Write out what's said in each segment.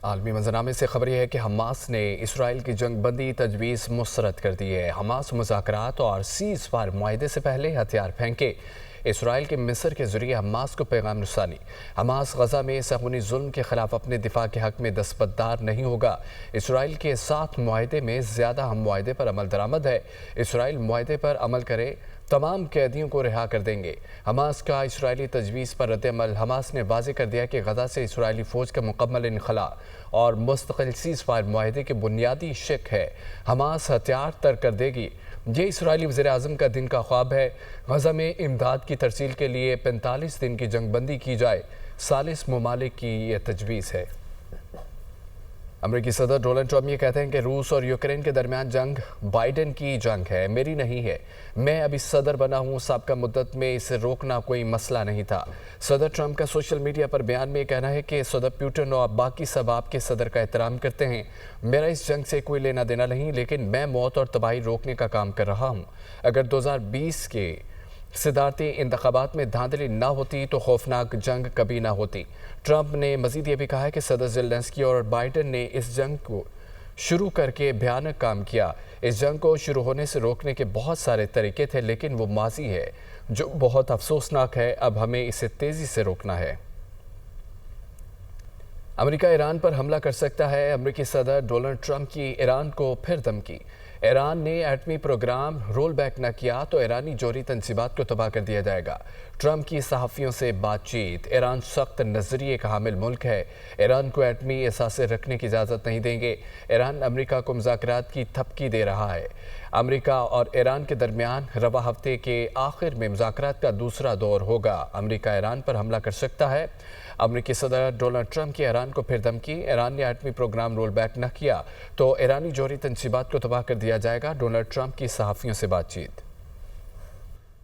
عالمی منظرنامے سے خبر یہ ہے کہ حماس نے اسرائیل کی جنگ بندی تجویز مسترد کر دی ہے۔ حماس مذاکرات اور سیز فائر معاہدے سے پہلے ہتھیار پھینکے۔ اسرائیل کے مصر کے ذریعے حماس کو پیغام رسانی۔ حماس غزہ میں صہیونی ظلم کے خلاف اپنے دفاع کے حق میں دستبردار نہیں ہوگا۔ اسرائیل کے ساتھ معاہدے میں زیادہ ہم معاہدے پر عمل درآمد ہے۔ اسرائیل معاہدے پر عمل کرے تمام قیدیوں کو رہا کر دیں گے۔ حماس کا اسرائیلی تجویز پر رد عمل۔ حماس نے واضح کر دیا کہ غزہ سے اسرائیلی فوج کا مکمل انخلاء اور مستقل سیز فائر معاہدے کے بنیادی شق ہے۔ حماس ہتھیار ترک کر دے گی۔ یہ اسرائیلی وزیر اعظم کا دن کا خواب ہے۔ غزہ میں امداد کی ترسیل کے لیے 45 دن کی جنگ بندی کی جائے۔ ثالث ممالک کی یہ تجویز ہے۔ امریکی صدر ڈونلڈ ٹرمپ یہ کہتے ہیں کہ روس اور یوکرین کے درمیان جنگ بائیڈن کی جنگ ہے، میری نہیں ہے۔ میں ابھی صدر بنا ہوں، سابقہ مدت میں اسے روکنا کوئی مسئلہ نہیں تھا۔ صدر ٹرمپ کا سوشل میڈیا پر بیان میں کہنا ہے کہ صدر پیوٹن اور باقی سب آپ کے صدر کا احترام کرتے ہیں۔ میرا اس جنگ سے کوئی لینا دینا نہیں، لیکن میں موت اور تباہی روکنے کا کام کر رہا ہوں۔ اگر 2020 کے صدارتی انتخابات میں دھاندلی نہ ہوتی تو خوفناک جنگ کبھی نہ ہوتی۔ ٹرمپ نے مزید یہ بھی کہا ہے کہ صدر زیلنسکی اور بائیڈن نے اس جنگ کو شروع کر کے بھیانک کام کیا۔ اس جنگ کو شروع ہونے سے روکنے کے بہت سارے طریقے تھے، لیکن وہ ماضی ہے جو بہت افسوسناک ہے۔ اب ہمیں اسے تیزی سے روکنا ہے۔ امریکہ ایران پر حملہ کر سکتا ہے۔ امریکی صدر ڈونلڈ ٹرمپ کی ایران کو پھر دھمکی۔ ایران نے ایٹمی پروگرام رول بیک نہ کیا تو ایرانی جوہری تنصیبات کو تباہ کر دیا جائے گا۔ ٹرمپ کی صحافیوں سے بات چیت۔ ایران سخت نظریے کا حامل ملک ہے، ایران کو ایٹمی اثاثے رکھنے کی اجازت نہیں دیں گے۔ ایران امریکہ کو مذاکرات کی دھمکی دے رہا ہے۔ امریکہ اور ایران کے درمیان رواں ہفتے کے آخر میں مذاکرات کا دوسرا دور ہوگا۔ امریکہ ایران پر حملہ کر سکتا ہے۔ امریکی صدر ڈونلڈ ٹرمپ کی ایران کو پھر دھمکی۔ ایران نے ایٹمی پروگرام رول بیک نہ کیا تو ایرانی جوہری تنصیبات کو تباہ کر دیا جائے گا۔ ڈونلڈ ٹرمپ کی صحافیوں سے بات چیت۔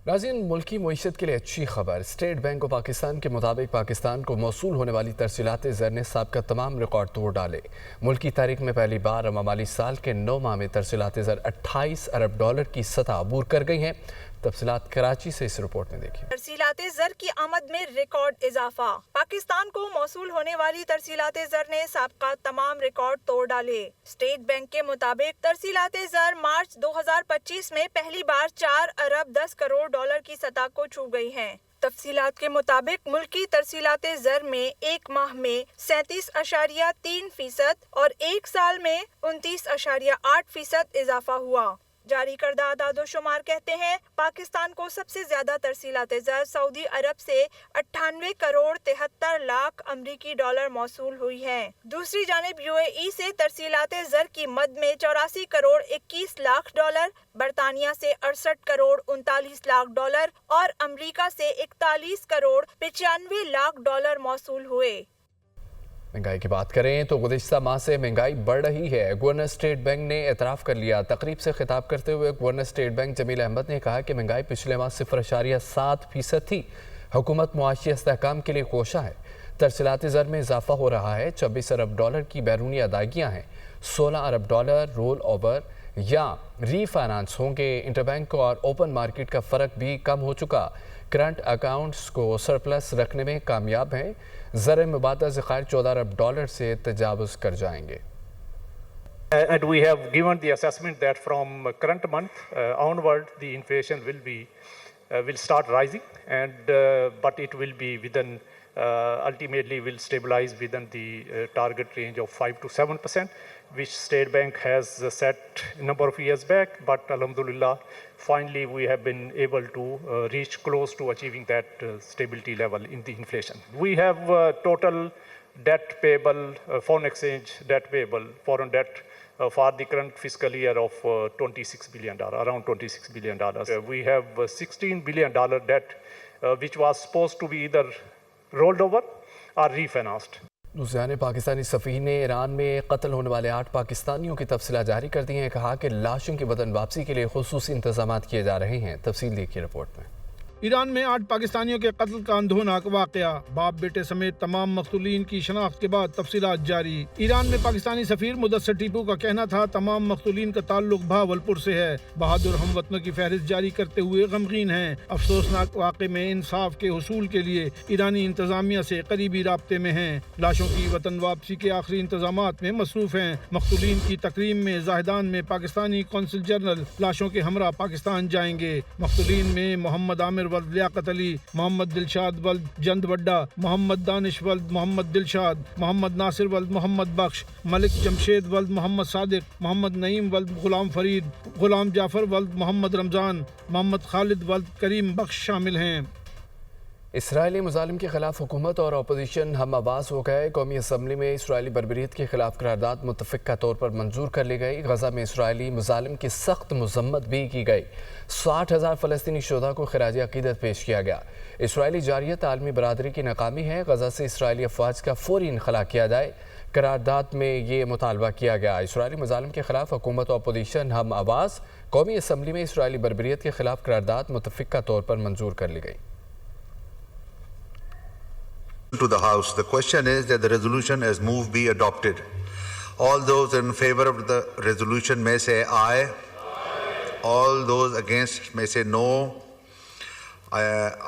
ناظرین، ملکی معیشت کے لیے اچھی خبر۔ اسٹیٹ بینک آف پاکستان کے مطابق پاکستان کو موصول ہونے والی ترسیلات زر نے سابقہ تمام ریکارڈ توڑ ڈالے۔ ملکی تاریخ میں پہلی بار رواں مالی سال کے 9 ماہ میں ترسیلات زر 28 ارب ڈالر کی سطح عبور کر گئی ہیں۔ تفصیلات کراچی سے اس رپورٹ میں دیکھیں۔ ترسیلات زر کی آمد میں ریکارڈ اضافہ۔ پاکستان کو موصول ہونے والی ترسیلات زر نے سابقہ تمام ریکارڈ توڑ ڈالے۔ اسٹیٹ بینک کے مطابق ترسیلات زر مارچ 2025 میں پہلی بار 4 ارب 10 کروڑ ڈالر کی سطح کو چھو گئی ہیں۔ تفصیلات کے مطابق ملکی ترسیلات زر میں ایک ماہ میں 37.3% اور ایک سال میں 29.8% اضافہ ہوا۔ جاری کردہ اعداد و شمار کہتے ہیں پاکستان کو سب سے زیادہ ترسیلات زر سعودی عرب سے 98 کروڑ 73 لاکھ امریکی ڈالر موصول ہوئی ہیں۔ دوسری جانب UAE سے ترسیلات زر کی مد میں 84 کروڑ 21 لاکھ ڈالر، برطانیہ سے 68 کروڑ 39 لاکھ ڈالر اور امریکہ سے 41 کروڑ 95 لاکھ ڈالر موصول ہوئے۔ مہنگائی کی بات کریں تو گزشتہ ماہ سے مہنگائی بڑھ رہی ہے۔ گورنر اسٹیٹ بینک نے اعتراف کر لیا۔ تقریب سے خطاب کرتے ہوئے گورنر اسٹیٹ بینک جمیل احمد نے کہا کہ مہنگائی پچھلے ماہ 0.7% تھی۔ حکومت معاشی استحکام کے لیے کوشاں ہے۔ ترسیلات زر میں اضافہ ہو رہا ہے۔ 26 ارب ڈالر کی بیرونی ادائیگیاں ہیں۔ 16 ارب ڈالر رول اوور یا ری فائنانس ہوں گے۔ انٹر بینک اور اوپن مارکیٹ کا فرق بھی کم ہو چکا۔ کرنٹ اکاؤنٹس کو سرپلس رکھنے میں کامیاب ہیں۔ زر مبادلہ ذخائر 14 ارب ڈالر سے تجاوز کر جائیں گے۔ And we have given the assessment that from current month onward, the inflation will start rising, and but it will be within ultimately will stabilize within the target range of 5 to 7%, which State Bank has set a number of years back. But alhamdulillah, finally we have been able to reach close to achieving that stability level in the inflation. We have total debt payable, foreign exchange debt payable, foreign debt for the current fiscal year of $26 billion, around $26 billion. We have $16 billion debt which was supposed to be either rolled over or refinanced. دوسرے پاکستانی سفیر نے ایران میں قتل ہونے والے 8 پاکستانیوں کی تفصیلات جاری کر دی ہیں۔ کہا کہ لاشوں کی وطن واپسی کے لیے خصوصی انتظامات کیے جا رہے ہیں۔ تفصیل دیکھیے رپورٹ میں۔ ایران میں 8 پاکستانیوں کے قتل کا اندھوناک واقعہ، باپ بیٹے سمیت تمام مقتولین کی شناخت کے بعد تفصیلات جاری۔ ایران میں پاکستانی سفیر مدثر ٹیپو کا کہنا تھا تمام مقتولین کا تعلق بہاولپور سے ہے۔ بہادر ہم وطنوں کی فہرست جاری کرتے ہوئے غمگین ہیں۔ افسوسناک واقعے میں انصاف کے حصول کے لیے ایرانی انتظامیہ سے قریبی رابطے میں ہیں۔ لاشوں کی وطن واپسی کے آخری انتظامات میں مصروف ہیں۔ مقتولین کی تکریم میں زاہدان میں پاکستانی قونصل جنرل لاشوں کے ہمراہ پاکستان جائیں گے۔ مقتولین میں محمد عامر ولد لیاقت علی، محمد دلشاد ولد جند وڈا، محمد دانش ولد محمد دلشاد، محمد ناصر ولد محمد بخش، ملک جمشید ولد محمد صادق، محمد نعیم ولد غلام فرید، غلام جعفر ولد محمد رمضان، محمد خالد ولد کریم بخش شامل ہیں۔ اسرائیلی مظالم کے خلاف حکومت اور اپوزیشن ہم آواز ہو گئے۔ قومی اسمبلی میں اسرائیلی بربریت کے خلاف قرارداد متفقہ طور پر منظور کر لی گئی۔ غزہ میں اسرائیلی مظالم کی سخت مذمت بھی کی گئی۔ 60,000 فلسطینی شہداء کو خراج عقیدت پیش کیا گیا۔ اسرائیلی جارحیت عالمی برادری کی ناکامی ہے۔ غزہ سے اسرائیلی افواج کا فوری انخلاء کیا جائے۔ قرارداد میں یہ مطالبہ کیا گیا۔ اسرائیلی مظالم کے خلاف حکومت و اپوزیشن ہم آواز۔ قومی اسمبلی میں اسرائیلی بربریت کے خلاف قرارداد متفقہ طور پر منظور کر لی گئی۔ To the House. The question is that the resolution as moved be adopted. All those in favor of the resolution may say aye. All those against may say no.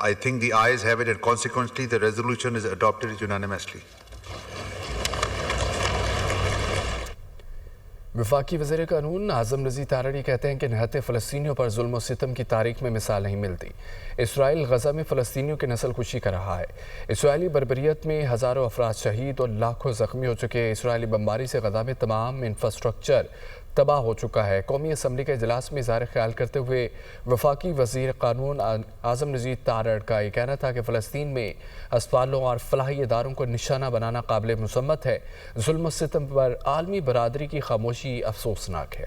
I think the ayes have it, and consequently the resolution is adopted unanimously. وفاقی وزیر قانون اعظم رضی تارڑی کہتے ہیں کہ نہتے فلسطینیوں پر ظلم و ستم کی تاریخ میں مثال نہیں ملتی۔ اسرائیل غزہ میں فلسطینیوں کی نسل کشی کر رہا ہے۔ اسرائیلی بربریت میں ہزاروں افراد شہید اور لاکھوں زخمی ہو چکے۔ اسرائیلی بمباری سے غزہ میں تمام انفراسٹرکچر تباہ ہو چکا ہے۔ قومی اسمبلی کے اجلاس میں اظہار خیال کرتے ہوئے وفاقی وزیر قانون اعظم رضی تارڑ کا یہ کہنا تھا کہ فلسطین میں اسپتالوں اور فلاحی اداروں کو نشانہ بنانا قابل مذمت ہے۔ ظلم و ستم پر عالمی برادری کی خاموشی افسوسناک ہے۔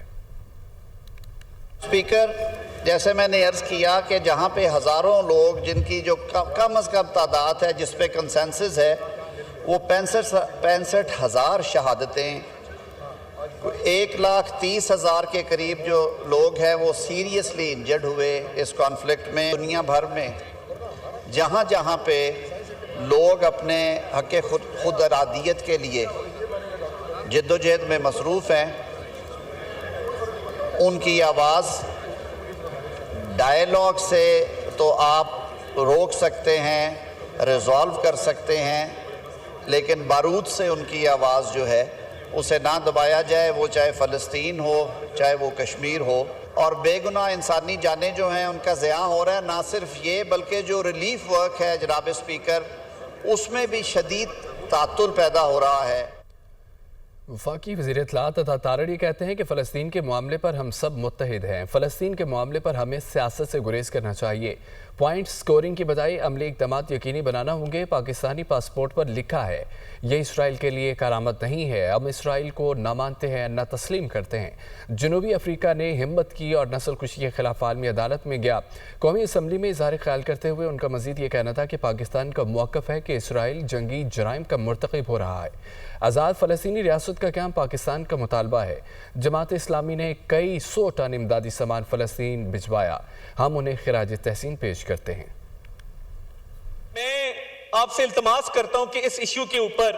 اسپیکر، جیسے میں نے عرض کیا کہ جہاں پہ ہزاروں لوگ جن کی جو کم از کم تعداد ہے جس پہ کنسنسس ہے وہ 65,000 شہادتیں، 1,30,000 کے قریب جو لوگ ہیں وہ سیریسلی انجرڈ ہوئے اس کانفلکٹ میں۔ دنیا بھر میں جہاں جہاں پہ لوگ اپنے حق خود ارادیت کے لیے جد و جہد میں مصروف ہیں، ان کی آواز ڈائیلاگ سے تو آپ روک سکتے ہیں، ریزالو کر سکتے ہیں، لیکن بارود سے ان کی آواز جو ہے اسے نہ دبایا جائے، وہ چاہے فلسطین ہو چاہے وہ کشمیر ہو۔ اور بے گناہ انسانی جانیں جو ہیں ان کا ضیاع ہو رہا ہے۔ نہ صرف یہ بلکہ جو ریلیف ورک ہے جناب اسپیکر، اس میں بھی شدید تعطل پیدا ہو رہا ہے۔ وفاقی وزیر اطلاعات عطا تارڑی کہتے ہیں کہ فلسطین کے معاملے پر ہم سب متحد ہیں۔ فلسطین کے معاملے پر ہمیں سیاست سے گریز کرنا چاہیے۔ پوائنٹ سکورنگ کی بجائے عملی اقدامات یقینی بنانا ہوں گے۔ پاکستانی پاسپورٹ پر لکھا ہے یہ اسرائیل کے لیے کارآمد نہیں ہے۔ ہم اسرائیل کو نہ مانتے ہیں نہ تسلیم کرتے ہیں۔ جنوبی افریقہ نے ہمت کی اور نسل کشی کے خلاف عالمی عدالت میں گیا۔ قومی اسمبلی میں اظہار خیال کرتے ہوئے ان کا مزید یہ کہنا تھا کہ پاکستان کا موقف ہے کہ اسرائیل جنگی جرائم کا مرتکب ہو رہا ہے۔ آزاد فلسطینی ریاست کا قیام پاکستان کا مطالبہ ہے۔ جماعت اسلامی نے کئی 100 ٹن امدادی سامان فلسطین بھجوایا۔ ہم انہیں خراج تحسین پیش کرتے ہیں۔ میں آپ سے التماس کرتا ہوں کہ اس ایشو کے اوپر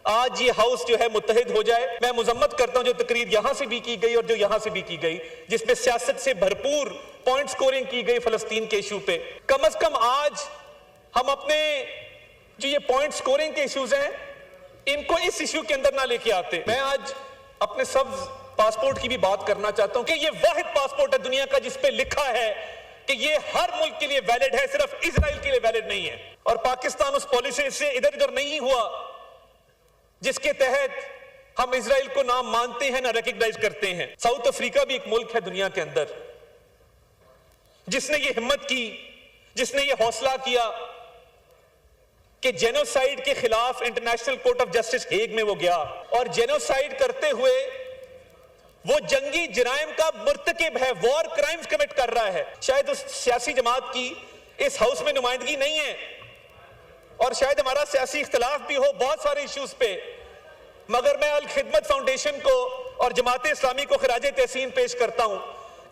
آج یہ ہاؤس جو ہے متحد ہو جائے۔ میں مذمت کرتا ہوں جو تقریر یہاں سے بھی کی گئی اور جو یہاں سے بھی کی گئی، جس میں سیاست سے بھرپور پوائنٹ سکورنگ کی گئی فلسطین کے ایشو پہ۔ کم از کم آج ہم اپنے جو یہ پوائنٹ سکورنگ کے ایشوز ہیں ان کو اس ایشو کے اندر نہ لے کے آتے۔ میں آج اپنے سبز پاسپورٹ کی بھی بات کرنا چاہتا ہوں کہ یہ واحد پاسپورٹ ہے دنیا کا جس پہ لکھا ہے کہ یہ ہر ملک کے لیے ویلڈ ہے، صرف اسرائیل کے لیے ویلڈ نہیں ہے۔ اور پاکستان اس پالیسی سے ادھر ادھر نہیں ہوا جس کے تحت ہم اسرائیل کو نہ مانتے ہیں نہ ریکگنائز کرتے ہیں۔ ساؤتھ افریقہ بھی ایک ملک ہے دنیا کے اندر جس نے یہ ہمت کی، جس نے یہ حوصلہ کیا کہ جینوسائیڈ کے خلاف international court of justice Hague میں وہ گیا اور جینوسائیڈ کرتے ہوئے وہ جنگی جرائم کا مرتکب ہے، وار کرائمز کمٹ کر رہا ہے۔ شاید اس سیاسی جماعت کی اس ہاؤس میں نمائندگی نہیں ہے اور شاید ہمارا سیاسی اختلاف بھی ہو بہت سارے ایشوز پہ، مگر میں الخدمت فاؤنڈیشن کو اور جماعت اسلامی کو خراج تحسین پیش کرتا ہوں